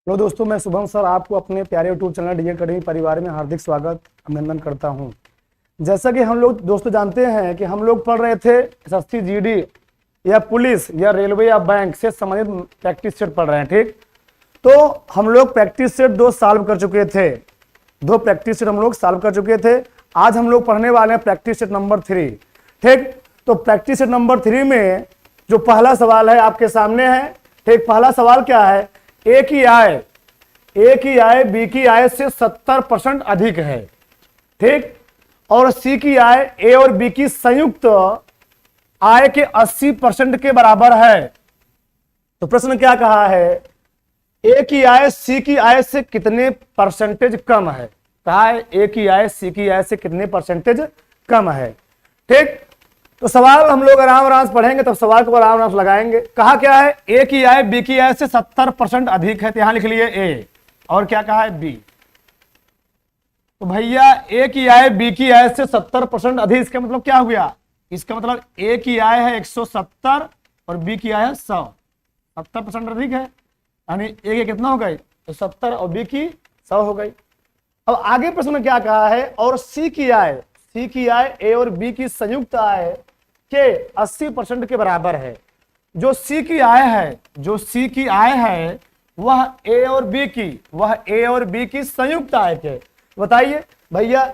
Hello दोस्तों, मैं Shubham sir आपको अपने प्यारे यूट्यूब चैनल डीजे अकेडमी परिवार में हार्दिक स्वागत अभिनंदन करता हूं। जैसा कि हम लोग दोस्तों जानते हैं कि हम लोग पढ़ रहे थे एसएससी जीडी या पुलिस या रेलवे या बैंक से संबंधित प्रैक्टिस सेट पढ़ रहे हैं। ठीक, तो हम लोग प्रैक्टिस सेट 2 सॉल्व कर चुके थे। 2 प्रैक्टिस सेट हम लोग सॉल्व कर चुके थे। आज हम लोग पढ़ने वाले हैं प्रैक्टिस सेट नंबर 3। ठीक, तो प्रैक्टिस सेट नंबर 3 में जो पहला सवाल है आपके सामने है। ठीक, पहला सवाल क्या है? ए की आय बी की आय से 70% अधिक है। ठीक, और सी की आय ए और बी की संयुक्त आय के 80% के बराबर है। तो प्रश्न क्या कहा है? ए की आय सी की आय से कितने परसेंटेज कम है? कहा है ए की आय सी की आय से कितने परसेंटेज कम है। ठीक, तो सवाल हम लोग आराम आराम से पढ़ेंगे, तब सवाल को आराम आराम से लगाएंगे। कहा क्या है? ए की आय बी की आय से 70% अधिक है, तो यहां लिख लिए ए। और क्या कहा है? बी। तो भैया ए की आय बी की आय से 70% अधिक, इसका मतलब क्या हो गया? इसका मतलब ए की आय है 170 और बी की आय है 100। 70% अधिक है, यानी ए की कितना हो गई? तो 70 और बी की 100 हो गई। अब आगे प्रश्न में क्या कहा है? और सी की आय ए और बी की संयुक्त आय के 80% के बराबर है। जो सी की आय है वह ए और बी की संयुक्त आय के। बताइए भैया,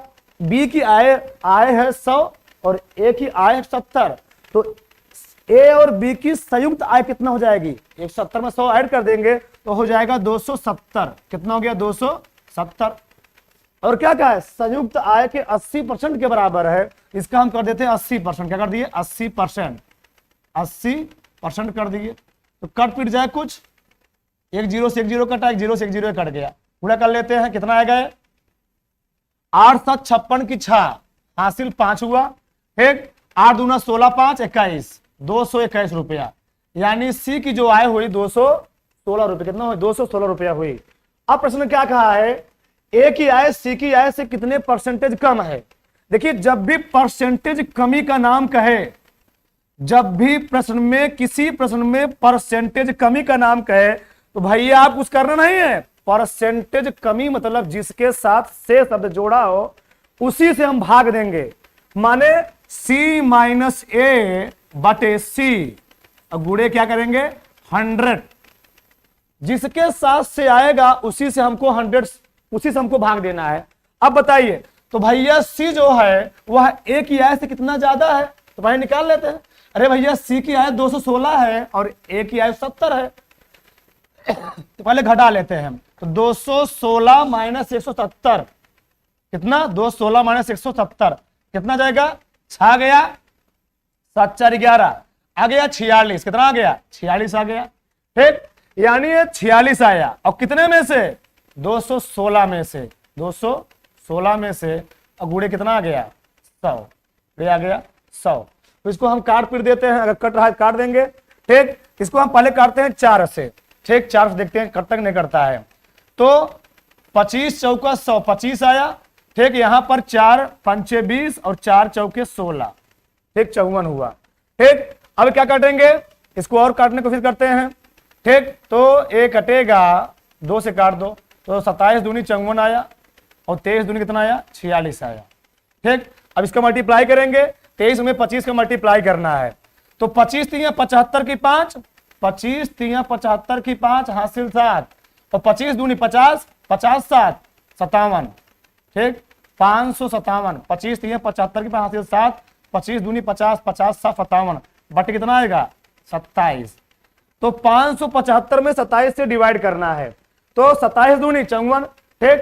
बी की आय है 100 और ए की आय है 70, तो ए और बी की संयुक्त आय कितना हो जाएगी? 170 में 100 ऐड कर देंगे तो हो जाएगा 270। कितना हो गया? 270। और क्या कहा है? संयुक्त आय के 80% के बराबर है। इसका हम कर देते हैं 80%। क्या कर दिए? 80%। 80% कर दिए तो कट पिट जाए कुछ, एक 0 से 1 0 कटा, एक 0 से 1 0 कट गया। पूरा कर लेते हैं। कितना आएगा? 8 7 56 की 6 हासिल 5 हुआ। ठीक, 8 दूना 16 5 21, 221 रुपया। यानी सी की जो आय हुई 216 रुपये। कितना हुई? 216 रुपया हुई। अब प्रश्न क्या कहा है? ए की आय सी की आय से कितने परसेंटेज कम है? देखिए, जब भी परसेंटेज कमी का नाम कहे, जब भी किसी प्रश्न में परसेंटेज कमी का नाम कहे, तो भैया आप कुछ करना नहीं है। परसेंटेज कमी मतलब जिसके साथ से शब्द जोड़ा हो उसी से हम भाग देंगे। माने सी माइनस ए बटे सी, और गुणे क्या करेंगे? 100। जिसके साथ से आएगा उसी से हमको भाग देना है। अब बताइए, तो भैया सी जो है वह ए की आय से कितना ज्यादा है? तो भाई निकाल लेते हैं। अरे भैया सी की आय 216 है और ए की आय 70 है, तो पहले घटा लेते हैं हम। तो 216 माइनस 170 कितना? 216 माइनस 170 कितना जाएगा? 6 गया, 7 4 11 आ गया 46। कितना आ गया? 46 आ गया। ठीक, यानी ये 46 आया। और कितने में से? 216 में से। 216 में से और गुणे कितना आ गया? 100। ये आ गया 100। तो इसको हम काट पीट देते हैं। अगर कट रहा है काट देंगे। ठीक, इसको हम पहले काटते हैं 4 से। ठीक, 4 से देखते हैं कट तक नहीं करता है। तो 25 चौका 100, 25 आया। ठीक, यहां पर 4 पंचे 20 और 4 चौके 16। ठीक, 54 हुआ। ठीक, अब क्या काटेंगे? इसको और काटने की कोशिश करते हैं। ठीक, तो ए कटेगा 2 से काट दो, तो 27 दूनी 54 आया और 23 दूनी कितना आया? 46 आया। ठीक, अब इसका मल्टीप्लाई करेंगे। 23 में 25 का मल्टीप्लाई करना है, तो 25 3 75 की 5, 25 3 75 की 5 हासिल 7, और 25 दूनी 50, 50 7 57। ठीक, 557। 25 3 75 की 5 हासिल 7, 25 दूनी 50, 50 7 57 बट कितना आएगा? 27। तो 575 में 27 से डिवाइड करना है, तो 27 दूनी 54। ठीक,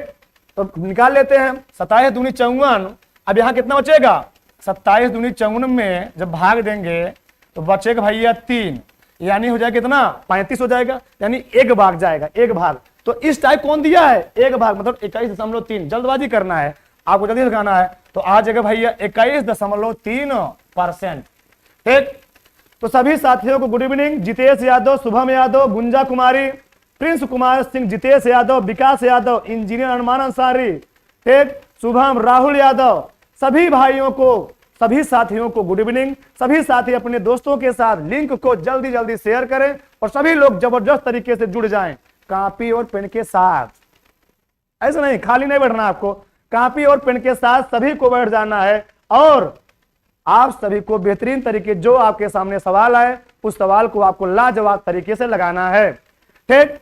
तो निकाल लेते हैं। 27 दूनी 54। अब यहां कितना बचेगा? 27 दूनी 54 में जब भाग देंगे तो बचेगा भैया 3, यानी हो जाएगा कितना? 35 हो जाएगा। यानी एक भाग जाएगा, एक भाग। तो इस टाइप कौन दिया है? एक भाग, मतलब 21.3। जल्दबाजी करना है आपको, जल्दी लगाना है। तो आ जाएगा भैया 21.3%। ठीक, तो सभी साथियों को गुड इवनिंग। जितेश यादव, शुभम यादव, गुंजा कुमारी, प्रिंस कुमार सिंह, जितेश यादव, विकास यादव, इंजीनियर अरमान अंसारी, ठीक, शुभम, राहुल यादव, सभी भाइयों को, सभी साथियों को गुड इवनिंग। सभी साथी अपने दोस्तों के साथ लिंक को जल्दी जल्दी शेयर करें और सभी लोग जबरदस्त तरीके से जुड़ जाएं। कॉपी और पेन के साथ। ऐसा नहीं, खाली नहीं बैठना आपको, कॉपी और पेन के साथ सभी को बैठ जाना है और आप सभी को बेहतरीन तरीके जो आपके सामने सवाल आए उस सवाल को आपको लाजवाब तरीके से लगाना है। ठीक,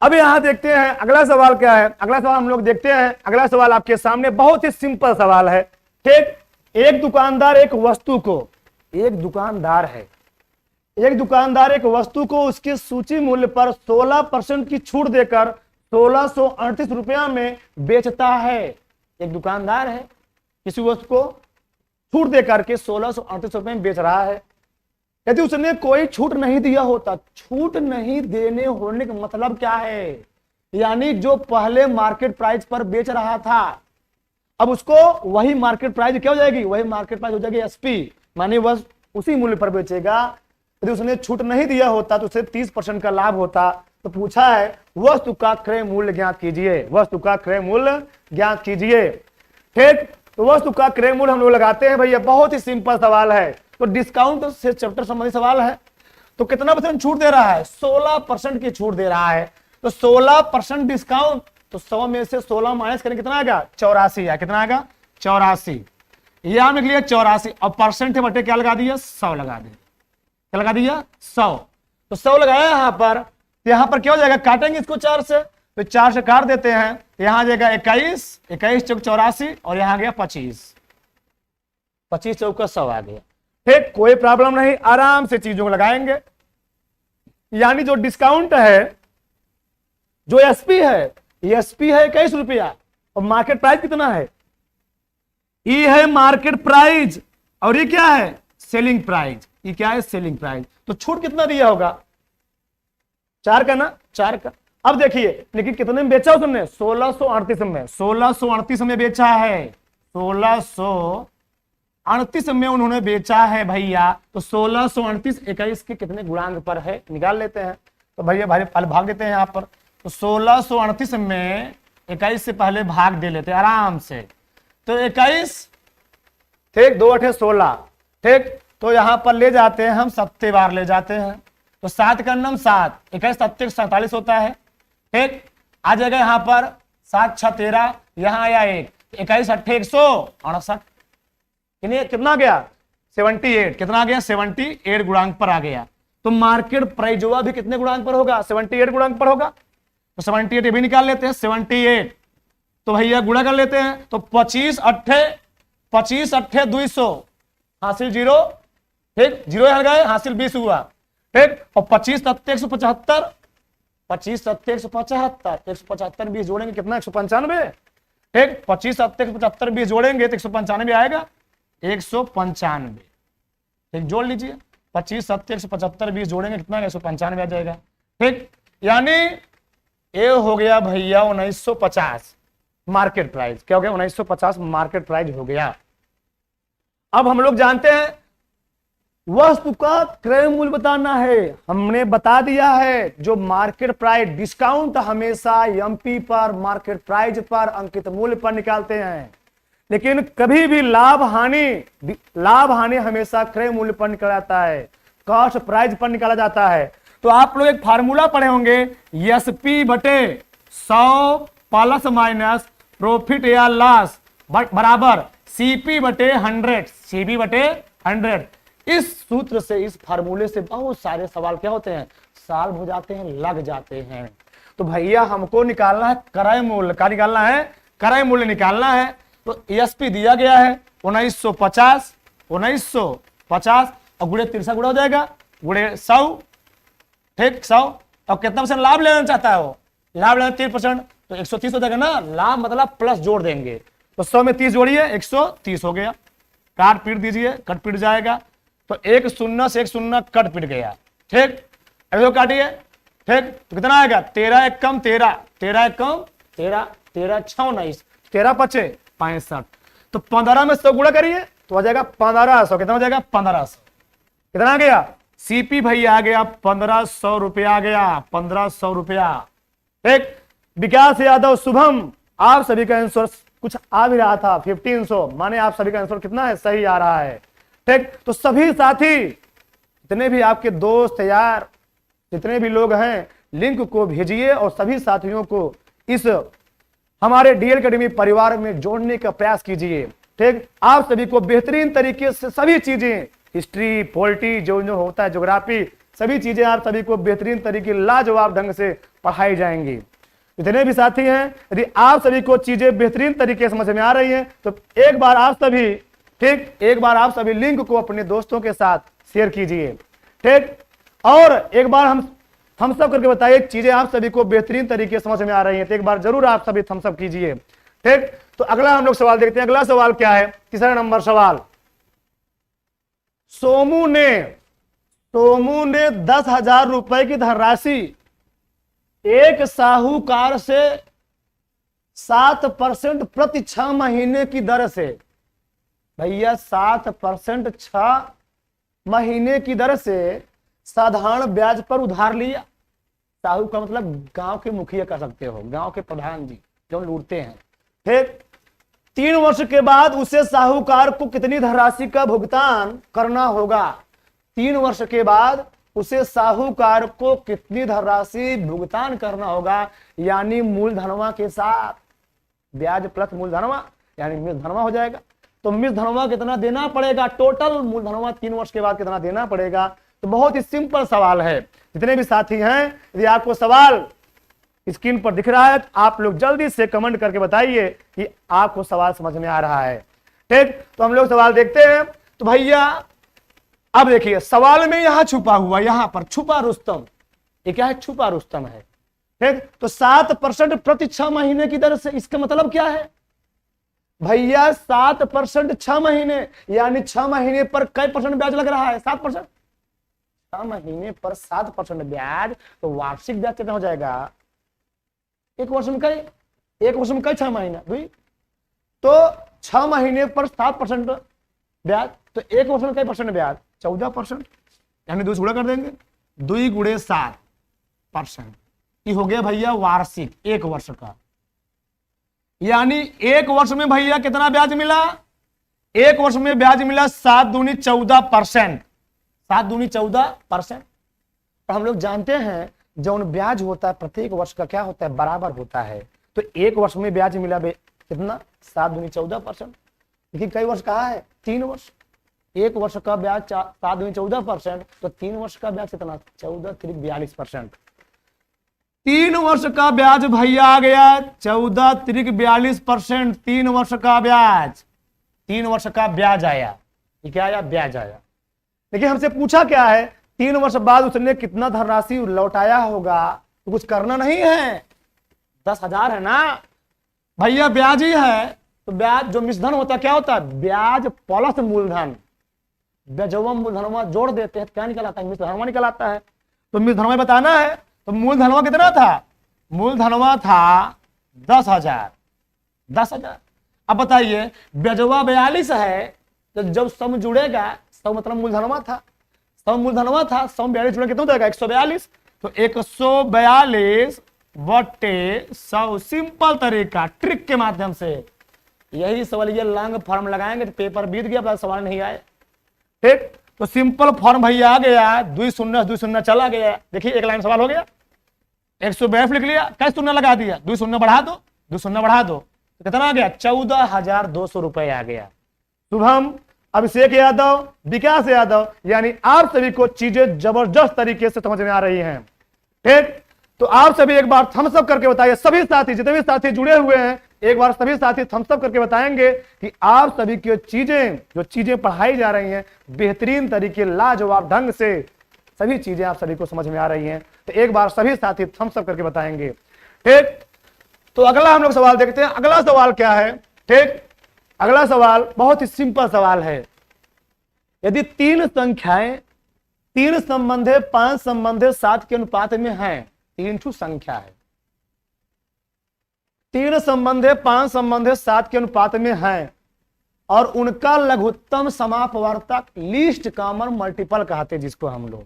अब यहां देखते हैं अगला सवाल क्या है। अगला सवाल हम लोग देखते हैं। अगला सवाल आपके सामने बहुत ही सिंपल सवाल है। ठीक, एक दुकानदार एक वस्तु को, एक दुकानदार एक वस्तु को उसके सूची मूल्य पर 16% की छूट देकर 1638 रुपया में बेचता है। एक दुकानदार है, किसी वस्तु को छूट देकर के 1638 रुपए में बेच रहा है। यदि उसने कोई छूट नहीं दिया होता, छूट नहीं देने होने का मतलब क्या है, यानी जो पहले मार्केट प्राइस पर बेच रहा था अब उसको वही मार्केट प्राइस क्या हो जाएगी, वही मार्केट प्राइस हो जाएगी एसपी, मानी वह उसी मूल्य पर बेचेगा। यदि उसने छूट नहीं दिया होता तो उसे 30% का लाभ होता। तो पूछा है वस्तु का क्रय मूल्य ज्ञात कीजिए, वस्तु का क्रय मूल्य ज्ञात कीजिए। ठीक, तो वस्तु का क्रय मूल्य हम लोग लगाते हैं भैया, बहुत ही सिंपल सवाल है। तो डिस्काउंट से चैप्टर संबंधित सवाल है। तो कितना परसेंट छूट दे रहा है, 16% की छूट दे रहा है। तो 16% डिस्काउंट, तो 100 में से 16 माइनस करें कितना आएगा, 84 है। कितना आएगा, 84। यहां में लिया 84 और परसेंट बटे क्या लगा दिया, 100 लगा दिया। क्या लगा दिया, 100। तो 100 लगाया यहां पर, यहां पर क्या हो जाएगा, काटेंगे इसको 4 से, तो 4 से काट देते हैं। यहां आ जाएगा 21, 21 चौक 84 और यहां गया 25, 25 चौक का 100 आ गया। ठीक, कोई प्रॉब्लम नहीं, आराम से चीजों को लगाएंगे। यानी जो डिस्काउंट है, जो एसपी है, एसपी है 21 रुपया और मार्केट प्राइस कितना है, ये है मार्केट प्राइस और ये क्या है, सेलिंग प्राइस। ये क्या है, सेलिंग प्राइस। तो छूट कितना दिया होगा, 4 का ना, 4 का। अब देखिए लेकिन कितने में बेचा उसने, 1638 में, 1638 में बेचा है, 1638 में उन्होंने बेचा है भैया। तो 1638 21 के कितने गुणांक पर है, निकाल लेते हैं। तो भैया पहले भाग देते हैं यहां पर। तो 1638 में 21 से पहले भाग दे लेते हैं आराम से। तो 21, ठीक, 2 8 16, ठीक। तो यहां पर ले जाते हैं हम 7 बार ले जाते हैं। तो 7 का नम 7, 21 7 47 होता है। ठीक, आ जाएगा यहां पर 7 6 13, यहां आया 1, 21 8 168, कितना गया, 78। कितना आ गया, 78 गुणांक पर आ गया। तो मार्केट प्राइस जो भी कितने गुणांक पर होगा, 78 गुणांक पर होगा। तो 78 ये भी निकाल लेते हैं, 78। तो भैया गुणा कर लेते हैं। तो 25 8 200 हासिल 0, ठीक, 0 हट गए, हासिल 20 हुआ। ठीक, और 25 7 175, 25 7 175, 175 20 जोड़ेंगे कितना, 195। ठीक, 25 7 175 20 जोड़ेंगे तो 195 आएगा, 195। ठीक, जोड़ लीजिए, 25 7 175 20 जोड़ेंगे कितना, 195 आ जाएगा। ठीक, यानी ये हो गया भैया 1950 मार्केट प्राइस। क्या हो गया, 1950 मार्केट प्राइस हो गया। अब हम लोग जानते हैं वस्तु का क्रय मूल्य बताना है। हमने बता दिया है जो मार्केट प्राइस, डिस्काउंट हमेशा एमपी पर, मार्केट प्राइस पर, अंकित मूल्य पर निकालते हैं। लेकिन कभी भी लाभ हानि हमेशा क्रय मूल्य पर निकला जाता है, कॉस्ट प्राइस पर निकाला जाता है। तो आप लोग एक फार्मूला पढ़े होंगे, एसपी बटे 100 प्लस माइनस प्रॉफिट या लॉस बराबर सीपी बटे 100, सीपी बटे 100। इस सूत्र से, इस फार्मूले से बहुत सारे सवाल क्या होते हैं, सॉल्व हो जाते हैं, लग जाते हैं। तो भैया हमको निकालना है क्रय मूल्य। क्या निकालना है, क्रय मूल्य निकालना है। तो एसपी दिया गया है 1950, 1950 और गुणे 3 गुणा हो जाएगा, गुणे 100। ठीक, 100 और कितना परसेंट लाभ लेना चाहता है वो, लाभ लेना 30%, तो 130 हो जाएगा ना। लाभ मतलब प्लस जोड़ देंगे, तो 100 में 30 जोड़िए, 130 हो गया। काट पीट दीजिए, कट पीट जाएगा। तो 1 0 से 1 0 कट पीट गया। ठीक, अभी तो काटिए। ठीक, तो कितना आएगा, 13 1 कम 13, 13 1 कम 13, 13 6 19, 13 5 65। तो 15 में 100 गुणा करिए तो आ जाएगा 1500। कितना हो जाएगा, 1500। कितना आ गया, सीपी भैया आ गया 1500 रुपया आ गया, 1500 रुपया। ठीक, विकास यादव शुभम, आप सभी का आंसर कुछ आ भी रहा था 1500, माने आप सभी का आंसर कितना है, सही आ रहा है। ठीक, तो सभी साथी जितने भी आपके दोस्त यार जितने भी लोग हैं लिंक को भेजिए और सभी साथियों को इस हमारे डीएल एकेडमी परिवार में जोड़ने का प्रयास कीजिए। ठीक, आप सभी को बेहतरीन तरीके से सभी चीजें, हिस्ट्री, पॉलिटी, जो होता है, ज्योग्राफी, सभी चीजें आप सभी को बेहतरीन तरीके लाजवाब ढंग से पढ़ाई जाएंगी। जितने भी साथी हैं, यदि आप सभी को चीजें बेहतरीन तरीके से समझ में आ रही हैं तो एक बार आप सभी, ठीक, एक बार आप सभी लिंक को अपने दोस्तों के साथ शेयर कीजिए। ठीक, और एक बार हम सब करके बताइए चीजें आप सभी को बेहतरीन तरीके से समझ में आ रही हैं, तो एक बार जरूर आप सभी थम्स अप कीजिए। ठीक, तो अगला हम लोग सवाल देखते हैं। अगला सवाल क्या है? तीसरा नंबर सवाल, सोमू ने 10,000 रुपए की धनराशि एक साहूकार से 7% प्रति 6 महीने की दर से, भैया 7% 6 महीने की दर से साधारण ब्याज पर उधार लिया। साहू का मतलब गांव के मुखिया कर सकते हो, गांव के प्रधान जी जो लूटते हैं। ठीक, 3 वर्ष के बाद उसे साहूकार को कितनी धनराशि का भुगतान करना होगा? 3 वर्ष के बाद उसे साहूकार को कितनी धनराशि भुगतान करना होगा, यानी मूलधनवा के साथ, ब्याज प्लस मूलधनवा यानी मूलधनवा हो जाएगा। तो मूलधनवा कितना देना पड़ेगा? टोटल मूलधनवा 3 वर्ष के बाद कितना देना पड़ेगा? तो बहुत ही सिंपल सवाल है। जितने भी साथी हैं, यदि आपको सवाल स्क्रीन पर दिख रहा है तो आप लोग जल्दी से कमेंट करके बताइए कि आपको सवाल समझ में आ रहा है। ठीक, तो हम लोग सवाल देखते हैं। तो भैया अब देखिए सवाल में यहां छुपा हुआ, यहां पर छुपा रुस्तम, ये क्या है? छुपा रुस्तम है। ठीक, तो 7% प्रति 6 महीने की दर से, इसका मतलब क्या है भैया? 7% 6 महीने, यानी 6 महीने पर कै परसेंट ब्याज लग रहा है? 7%। 6 महीने पर 7% ब्याज, तो वार्षिक ब्याज कितना हो जाएगा? एक वर्ष में कई 6 महीना हुई, तो 6 महीने पर 7% ब्याज, तो एक वर्ष में कई परसेंट ब्याज? 14%, यानी 2 गुणा कर देंगे, 2 गुणे 7%, ये हो गया भैया वार्षिक, एक वर्ष का। यानी एक वर्ष में भैया कितना ब्याज मिला? एक वर्ष में ब्याज मिला 7 दूनी 14%, 7 दूनी 14%। तो हम लोग जानते हैं जो ब्याज होता है प्रत्येक वर्ष का क्या होता है? बराबर होता है। तो एक वर्ष में ब्याज मिला कितना? 7 दूनी 14%। लेकिन कई वर्ष कहा है? 3 वर्ष। एक वर्ष का ब्याज 7 दूनी 14%, तो 3 वर्ष का ब्याज कितना? 14 3 42%। 3 वर्ष का ब्याज भैया आ गया 14 3 42%। 3 वर्ष का ब्याज, 3 वर्ष का ब्याज आया। ये क्या आया? ब्याज आया। लेकिन हमसे पूछा क्या है? 3 वर्ष बाद उसने कितना धनराशि लौटाया होगा? तो कुछ करना नहीं है, 10,000 है ना भैया, ब्याज ही है। तो ब्याज जो मिश्रधन होता है क्या होता है? ब्याज प्लस मूलधन, ब्याजवा मूलधनवा जोड़ देते हैं, क्या निकल आता है? मिश्रधनवा निकल आता है। तो मिश्रधनवा बताना है, तो मूलधनवा कितना था? मूलधनवा था 10,000। 10,000। अब बताइए ब्याजवा 42 है, तो जब सम जुड़ेगा, सम मतलब मूलधनवा था, सम मूलधनवा था, सम 42 जुड़े कितना हो जाएगा? 142। तो 142 बटे 100, सिंपल तरीका, ट्रिक के माध्यम से। यही सवाल ये लॉन्ग फॉर्म लगाएंगे तो पेपर बीत गया, सवाल नहीं आए। ठीक, तो सिंपल फॉर्म भैया आ गया, 2 शून्य चला गया। देखिए एक लाइन सवाल हो गया, 142 लिख लिया, कैसे शून्य लगा दिया, 2 शून्य बढ़ा दो, 2 शून्य बढ़ा दो, तो कितना आ गया? 14,200 रुपए आ गया। शुभम, अभिषेक यादव, विकास यादव, यानी आप सभी को चीजें जबरदस्त तरीके से समझ में आ रही हैं। ठीक, तो आप सभी एक बार थम्स अप करके बताइए, सभी साथी जितने भी साथी जुड़े हुए हैं, एक बार सभी साथी थम्स अप करके बताएंगे कि आप सभी की जो चीजें पढ़ाई जा रही हैं बेहतरीन तरीके लाजवाब ढंग से सभी चीजें आप सभी को समझ में आ रही हैं। तो एक बार सभी साथी थम्स अप करके बताएंगे। ठीक, तो अगला हम लोग सवाल देखते हैं। अगला सवाल क्या है? ठीक, अगला सवाल बहुत ही सिंपल सवाल है। यदि 3 संख्याएं 3 संबंधे 5 संबंधे 7 के अनुपात में हैं, 3 संख्या है, 3 संबंधे 5 संबंधे 7 के अनुपात में हैं और उनका लघुत्तम समापवर्तक लीस्ट कॉमन मल्टीपल कहते हैं, जिसको हम लोग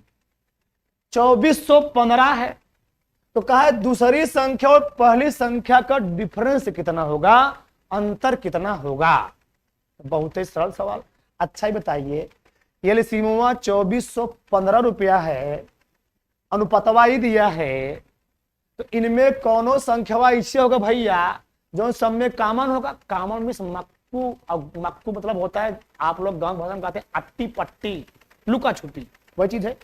2415 है। तो कहा है दूसरी संख्या और पहली संख्या का डिफरेंस कितना होगा, अंतर कितना होगा। बहुत ही सरल सवाल। अच्छा ही बताइए, ये सीमोवा 2415 रुपया है, अनुपतवा ही दिया है, तो इनमें कौनो संख्यावा इससे होगा भैया जो सब में कॉमन होगा। कॉमन मीन्स मक्कू, अब मक्कू मतलब होता है, आप लोग गांव भाषा में कहते हैं अट्टी पट्टी, लुका छुपी, वही चीज है।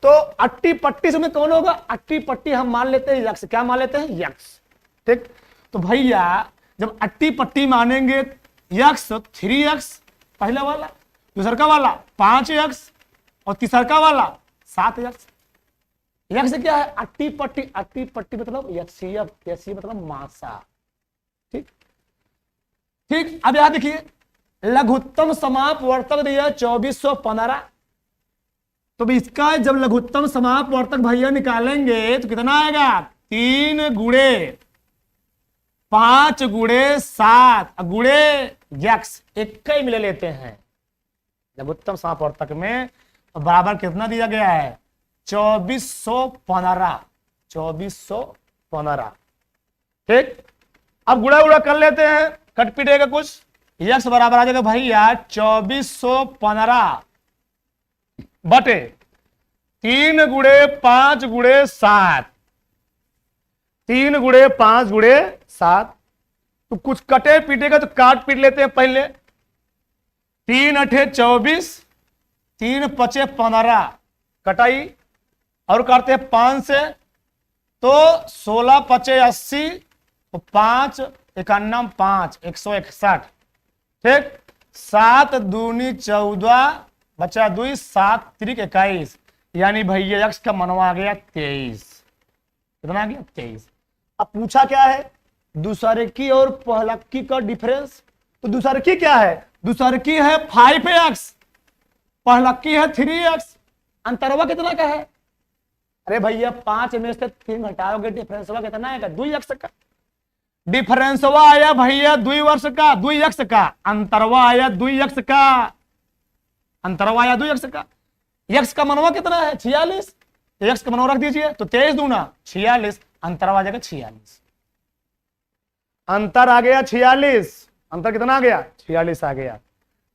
तो अट्टी पट्टी से में कौन होगा? अट्टी पट्टी हम मान लेते हैं यक्ष। क्या मान लेते हैं? यक्ष। ठीक, तो भैया जब अट्टी पट्टी मानेंगे यक्ष, 3x पहला वाला, दूसरा का वाला 5x और तीसरा का वाला 7x। यक्ष क्या है? अट्टी पट्टी। अट्टी पट्टी मतलब यक्षीय, यक्षीय मतलब मासा। ठीक ठीक, अब यहां देखिए लघुत्तम समापवर्तक दिया 2415। तो इसका जब लघुत्तम समापवर्तक भैया निकालेंगे तो कितना आएगा? 3 गुणे 5 गुणे 7 गुणे यक्ष, एक ही मिले लेते हैं लघुत्तम समापवर्तक में। बराबर कितना दिया गया है? 2415। 2415। ठीक, अब गुणा गुणा कर लेते हैं, कट पीटेगा कुछ। यक्ष बराबर आ जाएगा भैया 2415 बटे 3 गुणे 5 गुणे 7। 3 गुणे 5 गुणे 7। तो कुछ कटे पीटेगा तो काट पीट लेते हैं पहले। 3 अठे 24, 3 पचे 15, कटाई और काटते हैं 5 से तो 16 पचे 80, 5 51 5 161। ठीक, 7 दूनी 14 बचा 2 7 त्रिक 21, यानी भैया यक्ष का मनवा आ गया 23। कितना आ गया? 23। अब पूछा क्या है? दूसरे की और पहलकी का डिफरेंस। तो दूसरे की क्या है? दूसरे की है 5x, पहलकी है 3x। अंतरवा कितना का है? अरे भैया 5 में से 3 घटाओगे डिफरेंस कितना आएगा? 2x का डिफरेंसवा आया भैया 2 वर्ष का, 2x का। अंतरवा आया 2x का, अंतरवा आया 2x का। यक्ष का मनवा कितना है? 46। यक्ष का मनवा रख दीजिए तो 23 दूना 46, अंतरवा आ जाएगा 46। अंतर आ गया 46। अंतर कितना आ गया? 46 आ गया।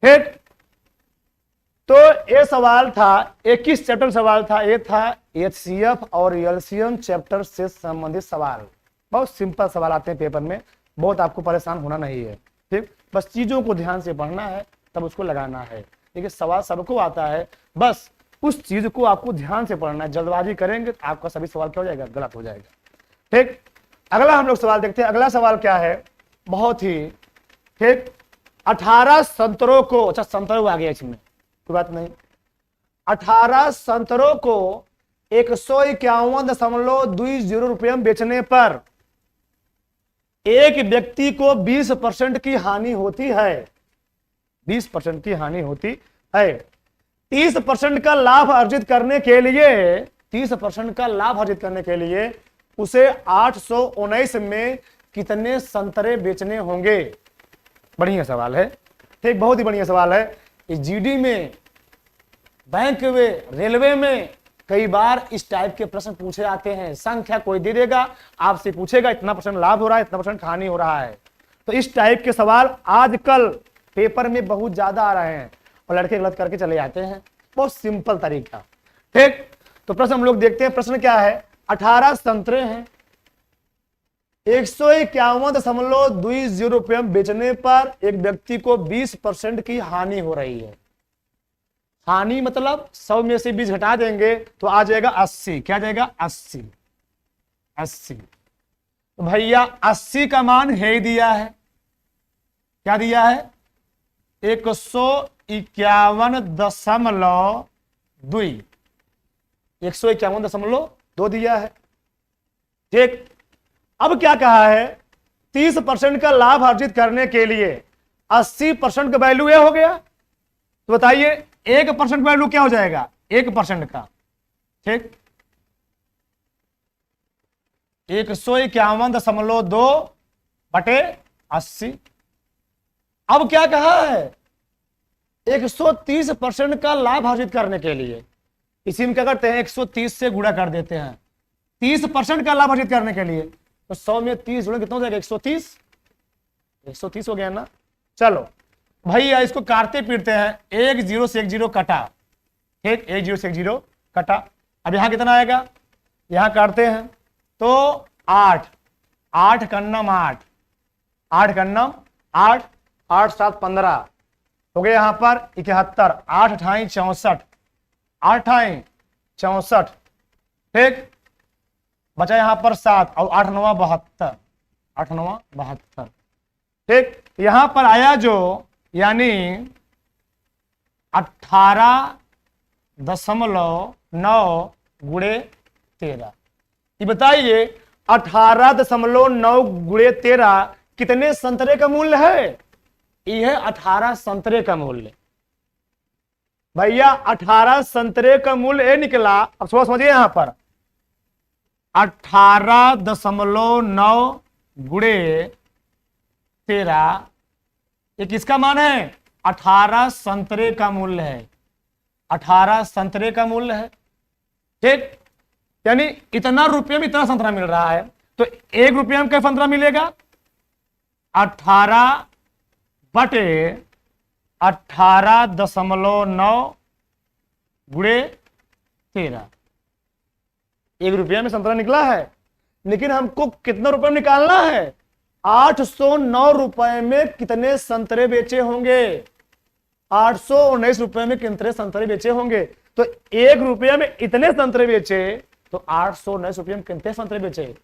ठीक, तो ये सवाल था, 21 चैप्टर सवाल था। ये था एचसीएफ और एलसीएम चैप्टर से संबंधित सवाल। बहुत सिंपल सवाल आते हैं पेपर में, बहुत आपको परेशान होना नहीं है। ठीक, बस चीजों को ध्यान से पढ़ना है, तब उसको लगाना है। देखिए सवाल सबको आता है, बस उस चीज को आपको ध्यान से पढ़ना है। जल्दबाजी करेंगे तो आपका सभी सवाल क्या हो जाएगा? गलत हो जाएगा। ठीक, अगला हम लोग सवाल देखते हैं। अगला सवाल क्या है? बहुत ही ठीक, 18 संतरों को, अच्छा संतरों आ गया इसमें, कोई बात नहीं। 18 संतरों को 151.20 रुपये में बेचने पर एक व्यक्ति को 20% की हानि होती है। 20% की हानि होती है। 30% का लाभ अर्जित करने के लिए, 30% का लाभ अर्जित करने के लिए उसे 819 में कितने संतरे बेचने होंगे? बढ़िया सवाल है। ठीक, बहुत ही बढ़िया सवाल है। इस जीडी में, बैंक में, रेलवे में कई बार इस टाइप के प्रश्न पूछे आते हैं। संख्या कोई दे देगा, आपसे पूछेगा इतना % लाभ हो रहा है, इतना % हानि हो रहा है। तो इस टाइप के सवाल आजकल पेपर में बहुत ज्यादा आ रहे हैं और लड़के गलत करके चले जाते हैं। बहुत सिंपल तरीका। ठीक, तो प्रश्न हम लोग देखते हैं। प्रश्न क्या है? 18 संतरे हैं, 151.20 रुपये में बेचने पर एक व्यक्ति को 20% की हानि हो रही है। हानि मतलब 100 में से 20 घटा देंगे तो आ जाएगा 80। क्या जाएगा? 80। 80। तो भैया 80 का मान है दिया है। क्या दिया है? 151.2, 151.2 दिया है। ठीक, अब क्या कहा है? 30% का लाभ अर्जित करने के लिए 80% का वैल्यू ये हो गया। तो बताइए 1% वैल्यू क्या हो जाएगा? 1% का। ठीक, 151.2 बटे 80। अब क्या कहा है? 130% का लाभ अर्जित करने के लिए इसी में क्या करते हैं? 130 से गुणा कर देते हैं। 30% का लाभ अर्जित करने के लिए तो 100 में 30 जुड़े कितना हो जाएगा? 130। 130 हो गया ना। चलो भैया इसको काटते पीटते हैं। 1 0 से 1 0 कटा। ठीक, 1 0 से 1 0 कटा। अब यहां कितना आएगा? यहां काटते हैं तो 8, 8 कन्नम 8, 8 कन्नम 8, 8 7 15 हो गया यहाँ पर 71, 8 अठाई 64, 8 अठाई 64, ठीक, बचा यहाँ पर 7 और 8 9 72, 8 9 72, ठीक। यहां पर आया जो यानी 18.9 गुणे 13। ये बताइए 18.9 गुणे 13 कितने संतरे का मूल्य है? यह 18 संतरे का मूल्य भैया, 18 संतरे का मूल्य ये निकला। अब समझिए यहां पर 18.9 गुणे 13 ये किसका मान है? 18 संतरे का मूल्य है, 18 संतरे का मूल्य है, ठीक। यानी इतना रुपये में इतना संतरा मिल रहा है, तो 1 रुपये में क्या संतरा मिलेगा? 18 बटे 18.9 गुणे 13, 1 रुपया में संतरा निकला है। लेकिन हमको कितना रुपए में निकालना है? 809 रुपए में कितने संतरे बेचे होंगे? 819 रुपए में कितने संतरे बेचे होंगे? तो 1 रुपया में इतने संतरे बेचे, तो 819 रुपये में कितने संतरे बेचे?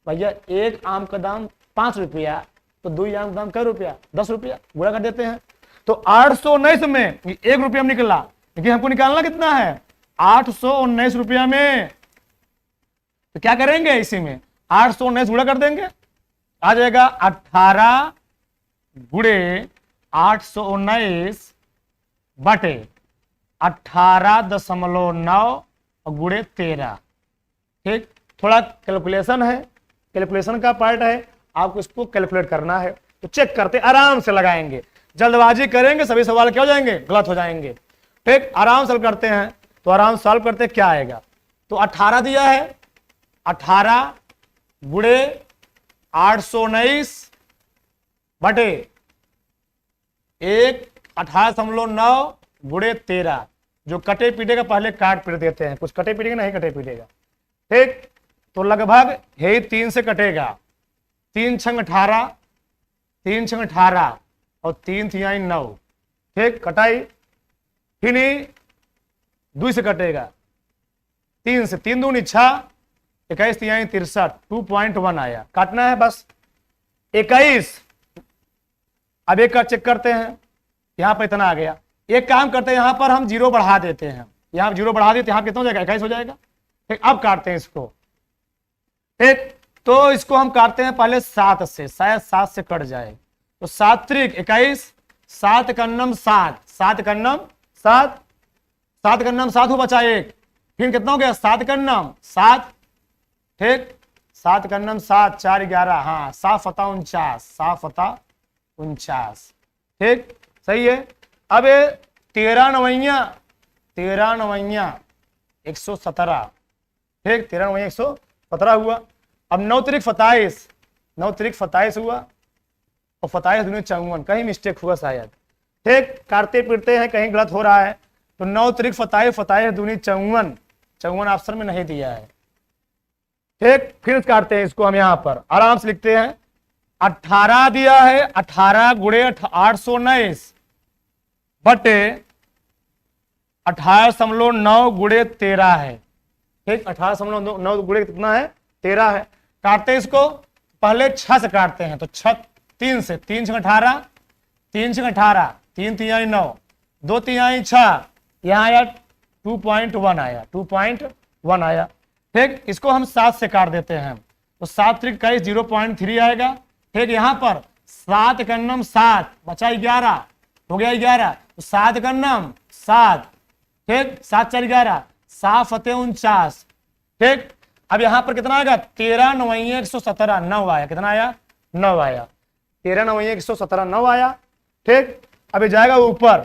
भैया 1 आम का दाम 5 रुपया, तो 2 आम का दाम क्या रुपया? 10 रुपया, गुणा कर देते हैं। तो 819 में 1 रुपया में निकला, लेकिन हमको निकालना कितना है? 819 रुपया में। तो क्या करेंगे? इसी में 819 गुणा कर देंगे, आ जाएगा 18 गुणे 819 बटे 18.9 गुणे 13, ठीक। थोड़ा कैलकुलेशन है, कैलकुलेशन का पार्ट है, आपको इसको कैलकुलेट करना है। तो चेक करते, आराम से लगाएंगे, जल्दबाजी करेंगे सभी सवाल क्या हो जाएंगे? गलत हो जाएंगे, ठीक। आराम से करते हैं, तो आराम सॉल्व करते क्या आएगा? तो 18 दिया है, 18 गुणे 819 बटे 18.9 गुणे 13, जो कटे पीटेगा पहले काट पीट देते हैं, कुछ कटे पीटेगा नहीं कटे पीटेगा, ठीक। तो लगभग है 3 से कटेगा, 3 छंग 18, 3 छंग 18 और 3 तिहाई 9, ठीक। कटाई फिर 2 से कटेगा, 3 से, 3 दूनी 6, 21 तिहाई 63, 2.1 आया, काटना है बस 21। अब एक का चेक करते हैं, यहां पर इतना आ गया। एक काम करते हैं, यहां पर हम 0 बढ़ा देते हैं, यहां 0 बढ़ा देते, यहां कितना हो जाएगा? 21 हो जाएगा, ठीक। अब काटते हैं इसको, ठीक। तो इसको हम काटते हैं पहले 7 से, शायद 7 से कट जाए, तो 7 त्रिक 21, 7 कन्नम 7, 7 कन्नम 7, 7 कन्नम 7 हो बचा 1, फिर कितना हो गया? 7 कन्नम 7, ठीक। 7 कन्नम 7, 4 11, हाँ 7 फता 49, 7 फता 49, ठीक, सही है। अब 13 नवैया 117, ठीक, 13 नवैया 117 हुआ। अब 9 त्रिक 27, 9 त्रिक 27 हुआ, और 27 दूनी 54, कहीं मिस्टेक हुआ शायद, ठीक। काटते पीटते हैं, कहीं गलत हो रहा है, तो 9 त्रिक 27, 27 दूनी 54, 54 ऑप्शन में नहीं दिया है, ठीक। फिर काटते हैं इसको हम, यहां पर आराम से लिखते हैं। 18 दिया है, 18 गुणे 819 बटे 18.9 गुणे 13 है, ठीक। 18.9 गुणे कितना है? 13 है। काटते हैं इसको, पहले 6 से काटते हैं, तो 6 3 से, 3 6 18, 3 6 18, 3 तिहाई 9, 2 तिहाई 6, यहां आया 2.1 आया, 2.1 आया, ठीक। इसको हम 7 से काट देते हैं, तो 7 त्रिक 21, 0.3 आएगा, ठीक। यहां पर 7 कन्नम 7 बचा 11, हो गया 11, तो 7 कन्नम 7, ठीक, 7 4 11, 7 फतेह 49, ठीक। अब यहां पर कितना आएगा? 13 नवैया 117, 9 आया, कितना आया? 9 आया, 13 नवैया 117, 9 आया, ठीक। अब ये जाएगा ऊपर,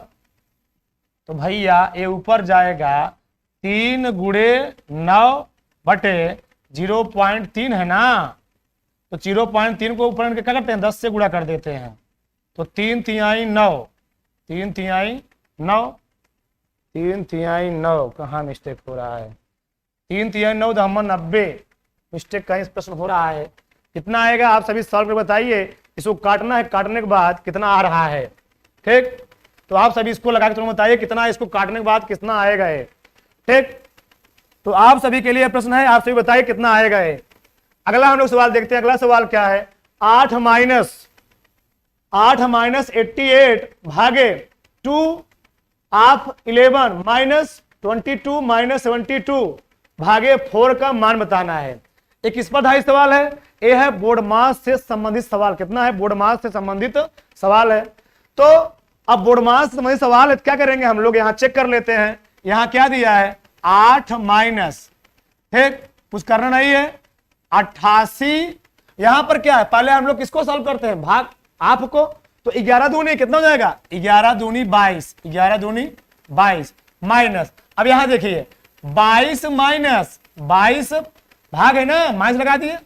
तो भैया ये ऊपर जाएगा 3 गुणे 9 बटे 0.3 है ना, तो 0.3 को ऊपर क्या करते हैं? 10 से गुणा कर देते हैं, तो 3 तिहाई 9, 3 तिहाई 9, 3 तिहाई 9, कहाँ मिस्टेक हो रहा है? 3 तिहाई 9 दहमन 90, मिस्टेक कहीं प्रश्न हो रहा है। कितना आएगा आप सभी सॉल्व कर बताइए। इसको काटना है, काटने के बाद कितना आ रहा है। ठीक, तो आप सभी इसको लगा के तुम बताइए कितना, इसको काटने के बाद कितना आएगा ये। ठीक, तो आप सभी के लिए प्रश्न है, आप सभी बताइए कितना आएगा ये। अगला हम लोग सवाल देखते हैं। अगला सवाल क्या है, 8 माइनस 88 भागे 2 ऑफ 11 माइनस 22 माइनस 72 भागे 4 का मान बताना है। एक स्पर्धाई सवाल है, यह है बोर्ड मास से संबंधित सवाल। कितना है, बोर्ड मास से संबंधित सवाल है। तो अब बोर्ड मास से संबंधित सवाल है, क्या करेंगे हम लोग, यहां चेक कर लेते हैं। यहां क्या दिया है, 8 माइनस, ठीक, कुछ करना नहीं है, 88। यहां पर क्या है, पहले हम लोग किसको सॉल्व करते हैं, भाग आपको। तो 11 दूनी कितना हो जाएगा, 11 दूनी 22, 11 दूनी 22 माइनस, अब यहां देखिए 22 माइनस 22 भाग है ना, माइनस लगा दिए।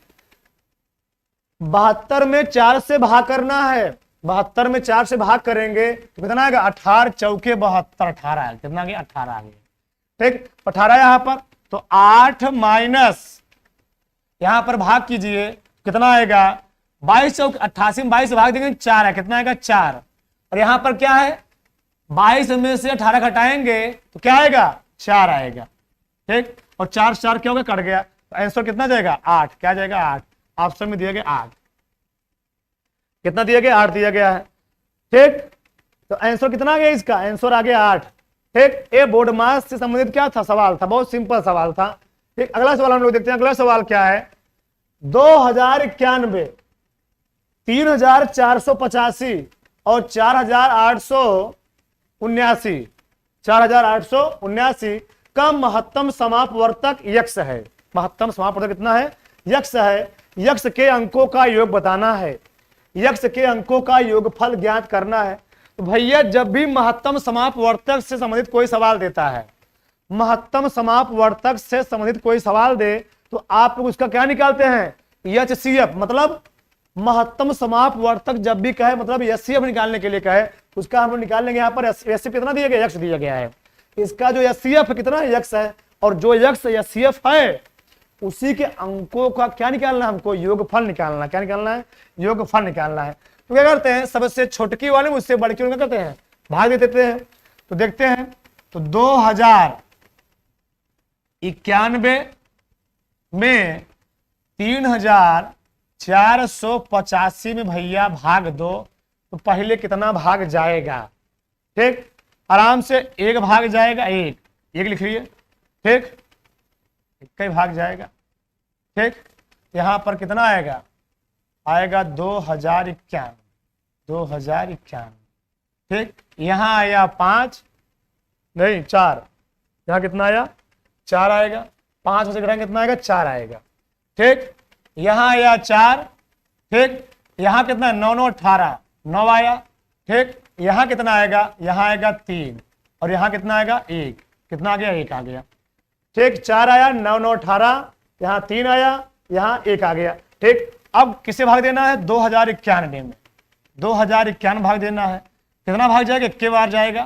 72 में 4 से भाग करना है, 72 में 4 से भाग करेंगे तो कितना आएगा, 18 चौके 72, 18 आएगा। कितना आ गया, 18 आ गया। ठीक, 18 यहां पर, तो 8 माइनस यहां पर भाग कीजिए, कितना आएगा, 22 चौक 88 में 22 भाग देंगे 4 है, कितना आएगा 4। और यहां पर क्या है, 22 में से 18 घटाएंगे तो क्या आएगा, 4 आएगा। ठीक, और 4 4 क्या होगा, कट गया, तो आंसर कितना जाएगा, 8। क्या जाएगा, 8। ऑप्शन में दिया गया 8। कितना दिया गया, 8 दिया गया है। ठीक, तो आंसर कितना आ गया इसका, आंसर आ गया 8। ठीक, ये बोर्ड मास से संबंधित क्या था, सवाल था, बहुत सिंपल सवाल था। ठीक, अगला सवाल हम लोग देखते हैं। अगला सवाल क्या है, 2091, 3485 और 4879, 4879 का महत्तम समापवर्तक यक्ष है। महत्तम समापवर्तक कितना है, यक्ष है। यक्ष के अंकों का योग बताना है, यक्ष के अंकों का योगफल ज्ञात करना है। तो भैया जब भी महत्तम समापवर्तक से संबंधित कोई सवाल देता है, महत्तम समापवर्तक से संबंधित कोई सवाल दे तो आप उसका क्या निकालते हैं, एचसीएफ। मतलब महत्तम समापवर्तक जब भी कहे, मतलब एचसीएफ निकालने के लिए कहे, उसका हम लोग निकाल लेंगे। यहाँ पर एचसीएफ कितना दिया गया, यक्ष दिया गया है। इसका जो एचसीएफ कितना है, यक्ष है, और जो यक्ष एचसीएफ है उसी के अंकों का क्या निकालना है, हमको योगफल निकालना है। क्या निकालना है, योगफल निकालना है। तो क्या करते हैं, सबसे छोटकी वाले उससे बड़की वाले क्या करते हैं, भाग दे देते हैं। तो देखते हैं, तो 2091 में 3485 में भैया भाग दो, तो पहले कितना भाग जाएगा। ठीक, आराम से एक भाग जाएगा, एक लिख लीजिए। ठीक, एक भाग जाएगा। ठीक, यहां पर कितना आएगा, आएगा 2091, 2091। ठीक, यहां आया 5 नहीं 4, यहां कितना आया, 4 आएगा। 5 से घटाएंगे कितना आएगा, 4 आएगा। ठीक, यहां आया 4। ठीक, यहां कितना, 9 9 18, 9 आया। ठीक, यहां कितना आएगा, यहां आएगा 3, और यहां कितना आएगा 1, कितना आ गया, 1 आ गया। ठीक, 4 आया, 9 9 18, यहां 3 आया, यहां 1 आ गया। ठीक, अब किसे भाग देना है, 2091 में, 2091 भाग देना है। कितना भाग जाएगा, 1 बार जाएगा।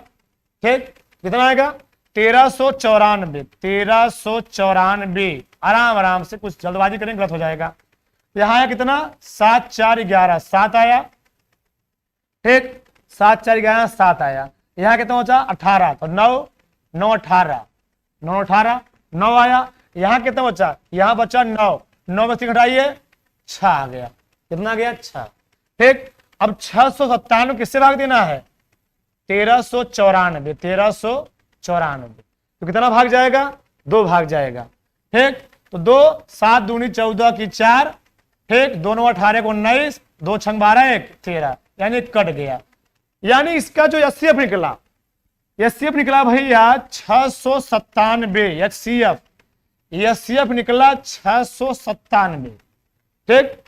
ठीक, कितना आएगा, 1394, 1394। आराम आराम से, कुछ जल्दबाजी करेंगे गलत हो जाएगा। यहां आया कितना, 7 4 11, 7 आया। ठीक, 7 4 11, 7 आया। यहां कितना बचा, 18, तो 9 9 18, 9 18, 9 आया। यहां कितना बचा, यहां बचा 9, 9 में से घटाइए 6 आ गया। कितना आ गया, 6। ठीक, अब 697 किससे भाग देना है, 1394, 1394। तो कितना भाग जाएगा, 2 भाग जाएगा। ठीक, तो 2 7 दूनी 14 की 4। ठीक, 2 9 18 को 19, 2 6 12 1 13, यानी कट गया। यानी इसका जो एचसीएफ निकला, एचसीएफ निकला भैया 697, एचसीएफ निकला 697। ठीक,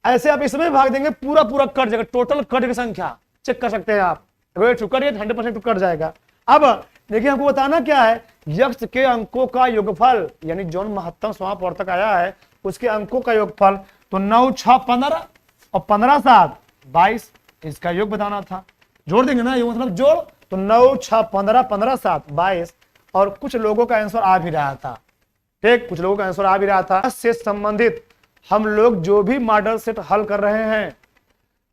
ऐसे आप इसमें भाग देंगे, पूरा पूरा कट जाएगा, टोटल कट की संख्या चेक कर सकते हैं आप। अगर टुकड़ 100% कट जाएगा। अब देखिए हमको बताना क्या है, यक्ष के अंकों का योगफल, यानी जो महत्तम समापवर्तक आया है उसके अंकों का योगफल। तो 9 6 15 और 15 7 22, इसका योग बताना था। जोड़ देंगे ना, ये मतलब जोड़। तो 9 6 15, 15 7 22, और कुछ लोगों का आंसर आ भी रहा था। ठीक, कुछ लोगों का आंसर आ भी रहा था। से संबंधित हम लोग जो भी मॉडल सेट हल कर रहे हैं,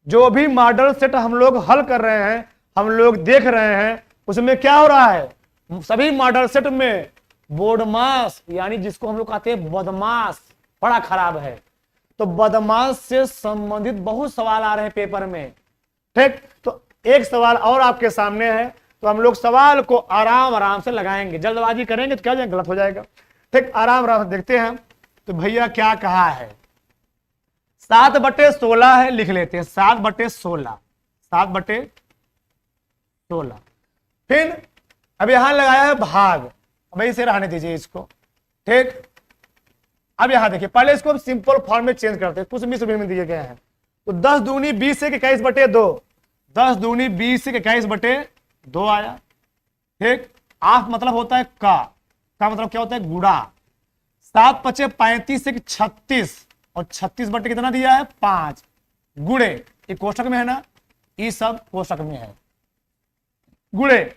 जो भी मॉडल सेट हम लोग हल कर रहे हैं, हम लोग देख रहे हैं, उसमें क्या हो रहा है, सभी मॉडल सेट में बोर्डमास यानी जिसको हम लोग कहते हैं बदमाश बड़ा खराब है। तो बदमाश से संबंधित बहुत सवाल आ रहे हैं पेपर में। ठीक, तो एक सवाल और आपके सामने है, तो हम लोग सवाल को आराम आराम से लगाएंगे, जल्दबाजी करेंगे तो क्या जाएगा, गलत हो जाएगा। ठीक, आराम आराम से देखते हैं। तो भैया क्या कहा है, 7/16 है, लिख लेते हैं 7/16, 7/16। फिर अब यहां लगाया है भाग, अब इसे रहने दीजिए इसको। ठीक, अब यहां देखिए, पहले इसको हम सिंपल फॉर्म में चेंज करते हैं, कुछ मिस में दिए गए हैं। तो 10 दूनी 20 से 21/2, 10 दूनी 20 से 21/2 आया। ठीक, 8 मतलब होता है का मतलब क्या होता है, गुड़ा। 7×5 = 35 से 36 और 36 बटे कितना दिया है, 5 गुड़े, ये कोष्टक में है ना, ये सब कोष्टक में है, गुड़े